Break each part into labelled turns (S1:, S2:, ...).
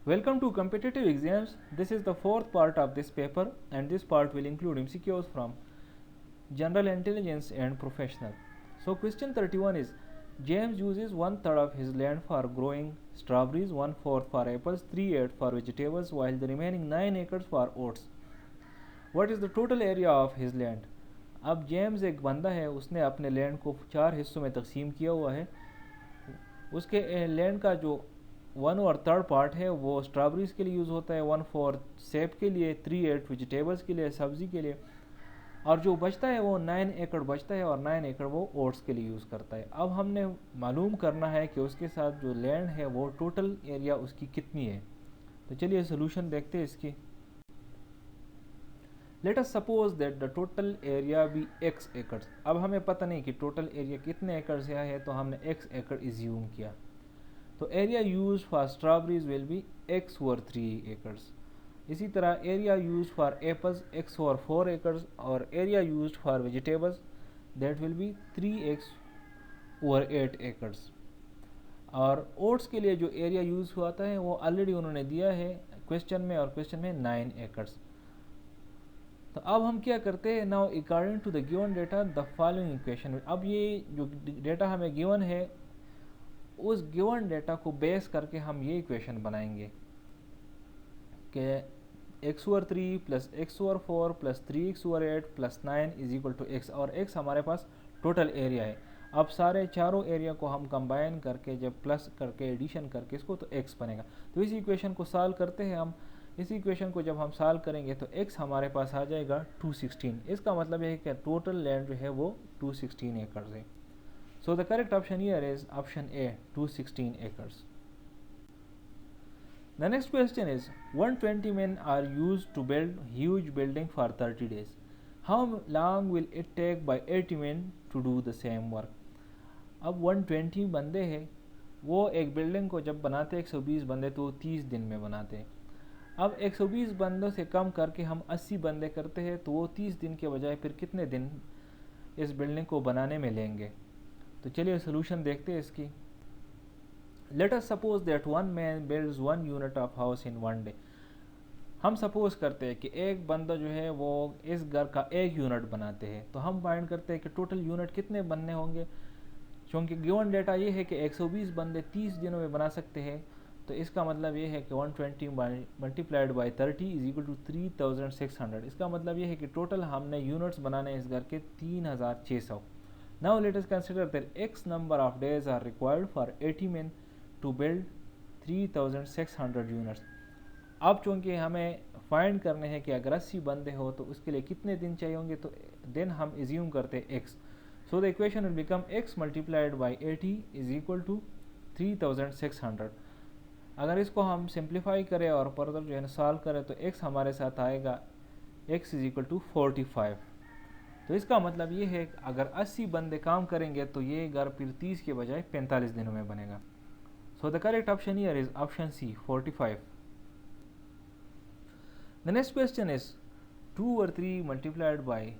S1: Welcome to competitive exams. This is the fourth part of this paper, and this part will include MCQs from general intelligence and professional. So question 31 is, James uses 1/3 of his land for growing strawberries, 1/4 for apples, 3/8 for vegetables, while the remaining 9 acres for oats. What is the total area of his land? अब James एक बंदा है, उसने अपने land को 4 हिस्सों में तकसीम किया हुआ है। उसके लैंड का जो 1/3 पार्ट है वो स्ट्रॉबेरीज़ के लिए यूज़ होता है, 1/4 सेब के लिए, 3/8 वेजिटेबल्स के लिए, सब्ज़ी के लिए, और जो बचता है वो 9 एकड़ बचता है और 9 एकड़ वो ओट्स के लिए यूज़ करता है। अब हमने मालूम करना है कि उसके साथ जो लैंड है वो टोटल एरिया उसकी कितनी है। तो चलिए सोल्यूशन देखते हैं इसकी। Let us suppose that the total area be x acres. अब हमें पता नहीं कि टोटल एरिया कितने एकड़ से है, तो हमने x एकड़ इज्यूम किया। तो area use for strawberries will be x/3 एकड़्स। इसी तरह area use for apples x/4 एकड़्स, और area use for vegetables that will be 3x/8 एकड़्स। और ओट्स के लिए जो एरिया यूज होता है वो ऑलरेडी उन्होंने दिया है क्वेश्चन में, और क्वेश्चन में 9 एकड़्स। तो अब हम क्या करते हैं, now according to the given data the following equation. अब ये जो डेटा हमें गिवन है उस गिवन डेटा को बेस करके हम ये इक्वेशन बनाएंगे कि x/3 plus x/4 plus 3x/8 plus 9 is equal to x, और x हमारे पास टोटल एरिया है। अब सारे चारों एरिया को हम कंबाइन करके जब प्लस करके एडिशन करके इसको तो x बनेगा। तो इस इक्वेशन को सॉल्व करते हैं हम। इस इक्वेशन को जब हम सॉल्व करेंगे तो x हमारे पास आ जाएगा 216। इसका मतलब है कि टोटल लैंड जो है वो 216 एकड़ है। So the correct option here is option A, 216 acres. The next question is, 120 men are used to build huge building for 30 days. How long will it take by 80 men to do the same work? अब 120 बंदे हैं, वो एक building को जब बनाते 120 बंदे तो 30 दिन में बनाते। अब 120 बंदों से कम करके हम 80 बंदे करते हैं तो वो 30 दिन के बजाय फिर कितने दिन इस बिल्डिंग को बनाने में लेंगे। तो चलिए सोल्यूशन देखते हैं इसकी। Let us suppose that one man builds 1 unit of house in 1 day. हम सपोज करते हैं कि एक बंदा जो है वो इस घर का 1 यूनिट बनाते हैं। तो हम फाइंड करते हैं कि टोटल यूनिट कितने बनने होंगे। क्योंकि गिवन डेटा ये है कि 120 बंदे 30 दिनों में बना सकते हैं, तो इसका मतलब ये है कि 120 multiplied by 30 is equal to 3600। इसका मतलब ये है कि टोटल हमने यूनिट्स बनाने इस घर के 3600। Now let us consider that x number of days are required for 80 men to build 3600 units. अब चूँकि हमें फाइंड करने हैं कि अगर 80 बंदे हो तो उसके लिए कितने दिन चाहिए होंगे, तो देन हम इज्यूम करते हैं x. So the equation will become x multiplied by 80 is equal to 3600. अगर इसको हम सिंप्लीफाई करें और फर्दर जो है सॉल्व करें तो x हमारे साथ आएगा x is equal to 45। तो इसका मतलब ये है कि अगर 80 बंदे काम करेंगे तो ये घर फिर 30 के बजाय 45 दिनों में बनेगा। So the correct option here is option C, 45। The next question is 2 और 3 मल्टीप्लाइड बाय,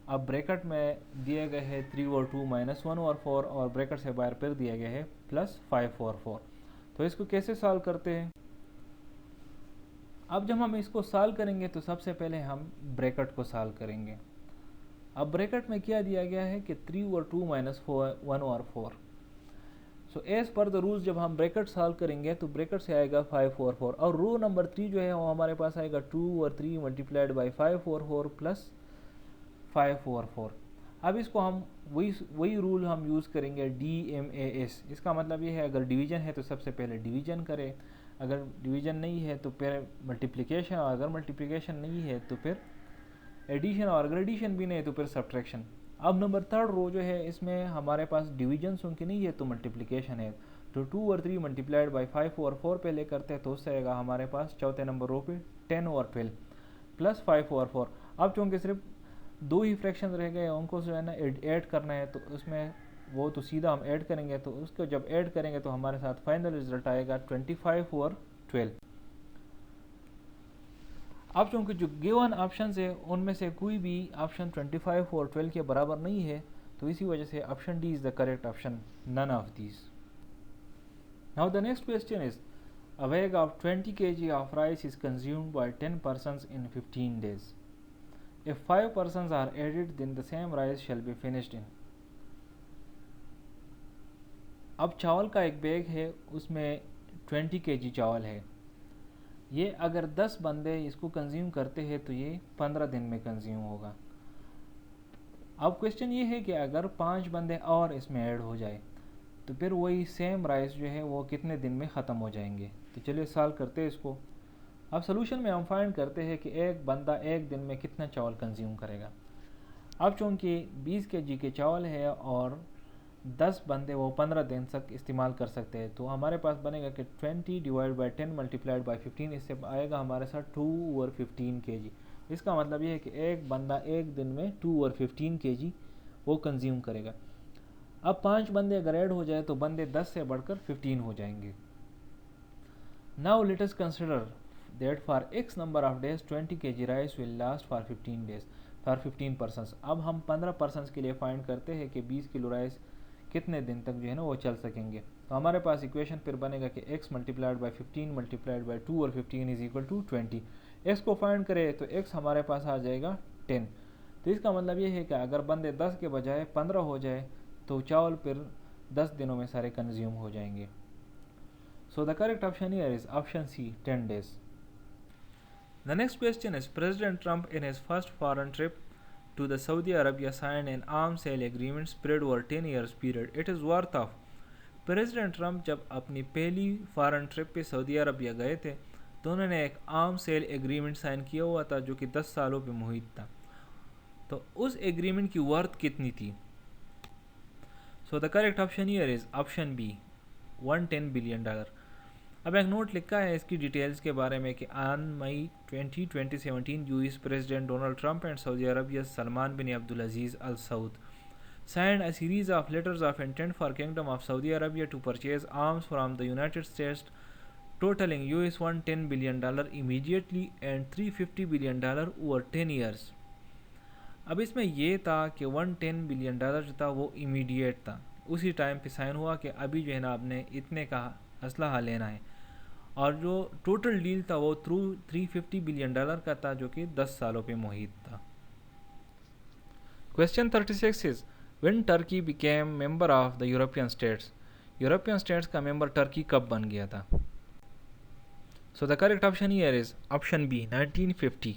S1: अब ब्रैकेट में दिए गए हैं 3 और 2 माइनस 1 और 4, और ब्रैकेट से बाहर फिर दिया गया है प्लस 5 और 4। तो इसको कैसे सॉल्व करते हैं। अब जब हम इसको सॉल्व करेंगे तो सबसे पहले हम ब्रैकेट को सॉल्व करेंगे। अब ब्रैकेट में क्या दिया गया है कि 3 और 2 माइनस 1 और 4। So as per the rules जब हम ब्रैकेट सॉल्व करेंगे तो ब्रैकेट से आएगा 5 और 4, और रो नंबर 3 जो है वो हमारे पास आएगा 2 और 3 मल्टीप्लाइड बाई 5 और 4 प्लस 5 और 4। अब इसको हम वही रूल हम यूज़ करेंगे DMAS। इसका मतलब ये है अगर डिवीजन है तो सबसे पहले डिवीजन करें, अगर डिवीजन नहीं है तो फिर मल्टीप्लिकेशन, और अगर मल्टीप्लिकेशन नहीं है तो फिर एडिशन, और अगर एडिशन भी नहीं है तो फिर सब्ट्रैक्शन। अब नंबर 3 रो जो है इसमें हमारे पास डिवीजन उनकी नहीं है तो मल्टीप्लिकेशन है। तो 2 और 3 मल्टीप्लाइड बाई 5 और 4 पहले करते हैं तो उससे आएगा हमारे पास चौथे नंबर रो पे 10 और 12 प्लस 5 और 4। अब चूँकि सिर्फ 2 ही फ्रैक्शन रह गए उनको जो है ना ऐड करना है, तो उसमें वो तो सीधा हम ऐड करेंगे, तो उसको जब ऐड करेंगे तो हमारे साथ फाइनल रिजल्ट आएगा 25 और 12। अब चूँकि जो गिवन ऑप्शन है उनमें से कोई भी ऑप्शन 25 और 12 के बराबर नहीं है, तो इसी वजह से option D is the correct option, none of these. Now the next question is A bag of 20 kg of rice is consumed by 10 persons in 15 days. If 5 persons are added, then the same rice shall be finished in. अब चावल का एक bag है, उसमें 20 kg चावल है। ये अगर 10 बंदे इसको कंज्यूम करते हैं तो ये 15 दिन में कंज्यूम होगा। अब क्वेश्चन ये है कि अगर 5 बंदे और इसमें ऐड हो जाए तो फिर वही सेम राइस जो है वो कितने दिन में ख़त्म हो जाएंगे। तो चलिए सॉल्व करते हैं इसको। अब सोल्यूशन में हम फाइंड करते हैं कि एक बंदा एक दिन में कितना चावल कंज्यूम करेगा। अब चूँकि 20 kg के चावल है और 10 बंदे वो 15 दिन तक इस्तेमाल कर सकते हैं, तो हमारे पास बनेगा कि 20 डिवाइड बाई 10 मल्टीप्लाइड बाई 15, इससे आएगा हमारे साथ 2/15 kg। इसका मतलब ये है कि एक बंदा एक दिन में 2/15 kg वो कंज्यूम करेगा। अब 5 बंदे अगर ऐड हो जाए तो बंदे 10 से बढ़कर 15 हो जाएंगे। Now let us consider that for x number of days 20 kg rice will last for 15 days for 15 persons. अब हम 15 पर्सनस के लिए फाइंड करते हैं कि 20 किलो राइस कितने दिन तक जो है ना वो चल सकेंगे। तो हमारे पास इक्वेशन फिर बनेगा कि x multiplied by 15 multiplied by 2/15 is equal to 20। x को फाइंड करें तो x हमारे पास आ जाएगा 10। तो इसका मतलब ये है कि अगर बंदे 10 के बजाय 15 हो जाए तो चावल फिर 10 दिनों में सारे कंज्यूम हो जाएंगे। So the correct option here is option C, 10 days. The next question is, President Trump in his first foreign trip to the Saudi Arabia signed an arms sale agreement spread over 10 years period. It is worth of. President Trump जब अपनी पहली foreign trip पे Saudi Arabia गए थे तो उन्होंने एक arm sale agreement sign किया हुआ था जो कि 10 सालों पे मुहित था। तो उस एग्रीमेंट की वर्थ कितनी थी? So the correct option here is option B, $110 billion। अब एक नोट लिखा है इसकी डिटेल्स के बारे में कि on May 20, 2017 US President Donald Trump and Saudi Arabia Salman bin Abdul Aziz Al Saud signed a series of letters of intent for Kingdom of Saudi Arabia to purchase arms from the United States totaling $110 billion immediately and $350 billion over 10 years। अब इसमें ये था कि $110 billion जो था वो immediate था, उसी टाइम पे साइन हुआ कि अभी जो है ना आपने इतने का असलहा लेना है, और जो टोटल डील था वो थ्रू $350 billion का था जो कि 10 सालों पे मुहित था। Question 36 is, When Turkey became member of the European states, European states का मेंबर टर्की कब बन गया था? So the correct option here is option B, 1950।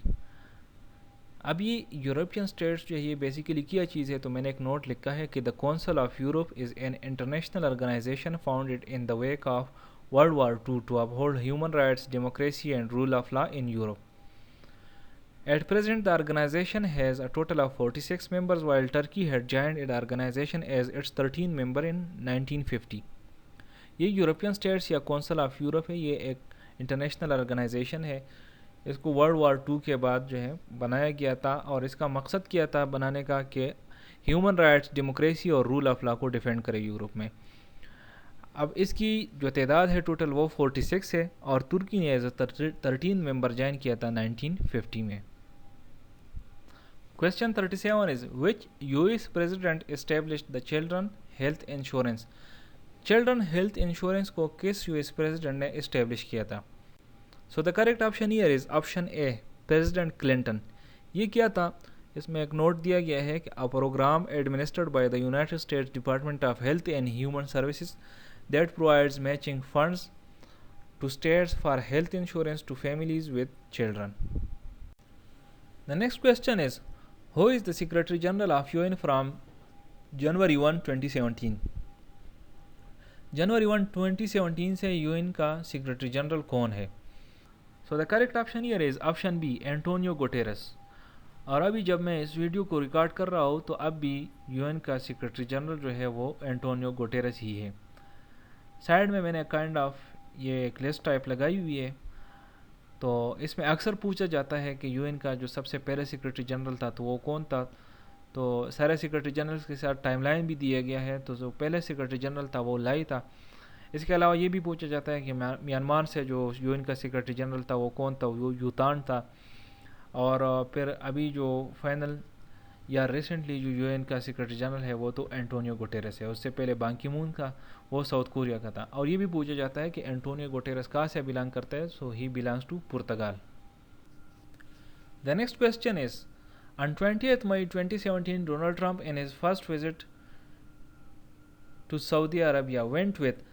S1: अब ये यूरोपियन स्टेट्स जो है ये बेसिकली क्या चीज़ है, तो मैंने एक नोट लिखा है कि the Council of Europe is an international organisation founded in the wake of World War II to uphold human rights, democracy and rule of law in Europe. At present, the organization has a total of 46 members, while Turkey had joined the organization as its 13th member in 1950. ये European states या council of Europe है, ये एक international organisation है। इसको world War II के बाद जो है बनाया गया था, और इसका मकसद क्या था बनाने का कि ह्यूमन राइट्स, डेमोक्रेसी और रूल ऑफ लॉ को डिफेंड करे यूरोप में। अब इसकी जो तादाद है टोटल वो 46 है, और तुर्की ने एज 13 मेंबर ज्वाइन किया था 1950 में। Question 37 is, which US president established the Children Health Insurance? Children Health Insurance को किस US president ने establish किया था? So the correct option here is option A, President Clinton। ये क्या था? इसमें एक नोट दिया गया है कि a program administered by the United States Department of Health and Human Services that provides matching funds to states for health insurance to families with children. The next question is, who is the Secretary General of UN from January 1, 2017? जनवरी 1, 2017 से UN का secretary general कौन है? So the correct option here is option B, Antonio Guterres. और अभी जब मैं इस video को रिकॉर्ड कर रहा हूँ तो अब भी यूएन का सेक्रेटरी जनरल जो है वो एंटोनियो गुटेरेस ही है। साइड में मैंने काइंड ऑफ ये एक लिस्ट टाइप लगाई हुई है, तो इसमें अक्सर पूछा जाता है कि यूएन का जो सबसे पहले सेक्रेटरी जनरल था तो वो कौन था। तो सारे सेक्रेटरी जनरल्स के साथ टाइमलाइन भी दिया गया है, तो जो पहले सेक्रेटरी जनरल था वो लाई था। इसके अलावा ये भी पूछा जाता है कि म्यांमार से जो यूएन का सेक्रेटरी जनरल था वो कौन था, वो यूतान था। और फिर अभी जो फाइनल या रिसेंटली जो यूएन का सेक्रेटरी जनरल है वो तो एंटोनियो गुटेरेस है, उससे पहले बान की मून का, वो साउथ कोरिया का था। और ये भी पूछा जाता है कि एंटोनियो गुटेरेस कहाँ से बिलोंग करता है, so he belongs to Portugal. The next question is, on 20th May 2017 Donald Trump in his first visit to Saudi Arabia went with,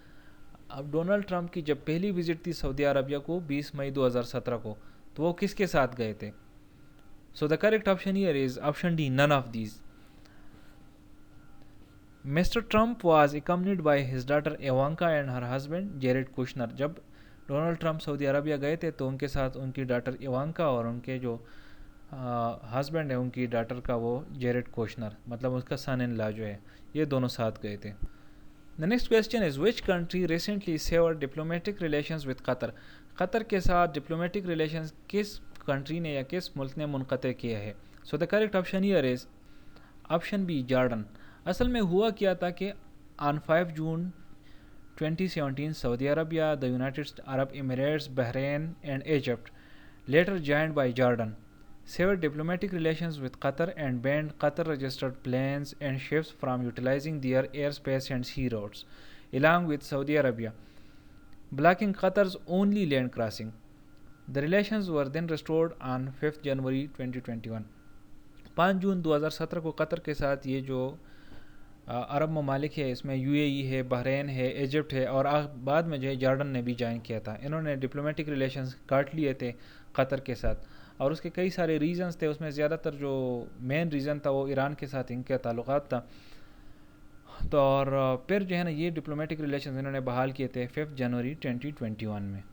S1: अब डोनाल्ड ट्रंप की जब पहली विजिट थी सऊदी अरबिया को 20 मई 2017 को, तो वो किसके साथ गए थे? So the correct option here is option D, none of these. Mister Trump was accompanied by his daughter Ivanka and her husband Jared Kushner. जब डोनाल्ड ट्रंप सऊदी अरबिया गए थे तो उनके साथ उनकी डॉटर इवांका और उनके जो हस्बैंड है उनकी डॉटर का वो जेरेड कुशनर, मतलब उसका सन इन लॉ जो है, ये दोनों साथ गए थे। The next question is, which country recently savoured diplomatic relations with Qatar? Qatar के साथ डिप्लोमेटिक रिलेशंस किस कंट्री ने या किस मुल्क ने मुनक़ते किया है? So the correct option here is option B, Jordan. असल में हुआ क्या था कि on 5 June 2017 Saudi Arabia, the United Arab Emirates, Bahrain and Egypt, later joined by Jordan, severed diplomatic relations with Qatar and banned Qatar-registered planes and ships from utilizing their airspace and sea routes, along with Saudi Arabia, blocking Qatar's only land crossing. The relations were then restored on 5 January 2021. 5 June 2017 को Qatar के साथ ये जो अरब ममालिक है, इसमें UAE है, Bahrain है, इजिप्ट है और बाद में जो है जॉर्डन ने भी ज्वाइन किया था। इन्होंने डिप्लोमेटिक रिलेशंस काट लिए थे कतर के साथ, और उसके कई सारे रीज़न्स थे। उसमें ज़्यादातर जो मेन रीज़न था वो ईरान के साथ इनके ताल्लुकात था। तो और फिर जो है ना ये डिप्लोमेटिक रिलेशंस इन्होंने बहाल किए थे 5 जनवरी 2021 में।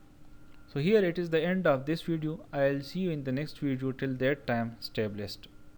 S1: So here it is the end of this video. I'll see you in the next video. Till that time, stay blessed.